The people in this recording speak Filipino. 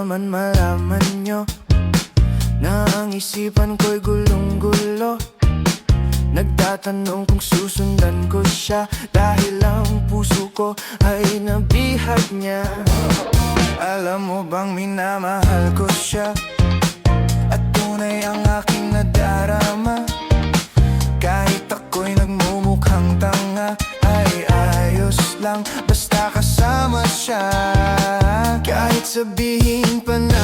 naman malaman nyo na ang isipan ko'y gulong-gulo. Nagtatanong kung susundan ko siya, dahil ang puso ko ay nabihag niya. Alam mo bang minamahal ko siya, at tunay ang aking nadarama. Kahit ako'y nagmumukhang tanga, ay ayos lang basta kasama siya. Kahit sabihin pa na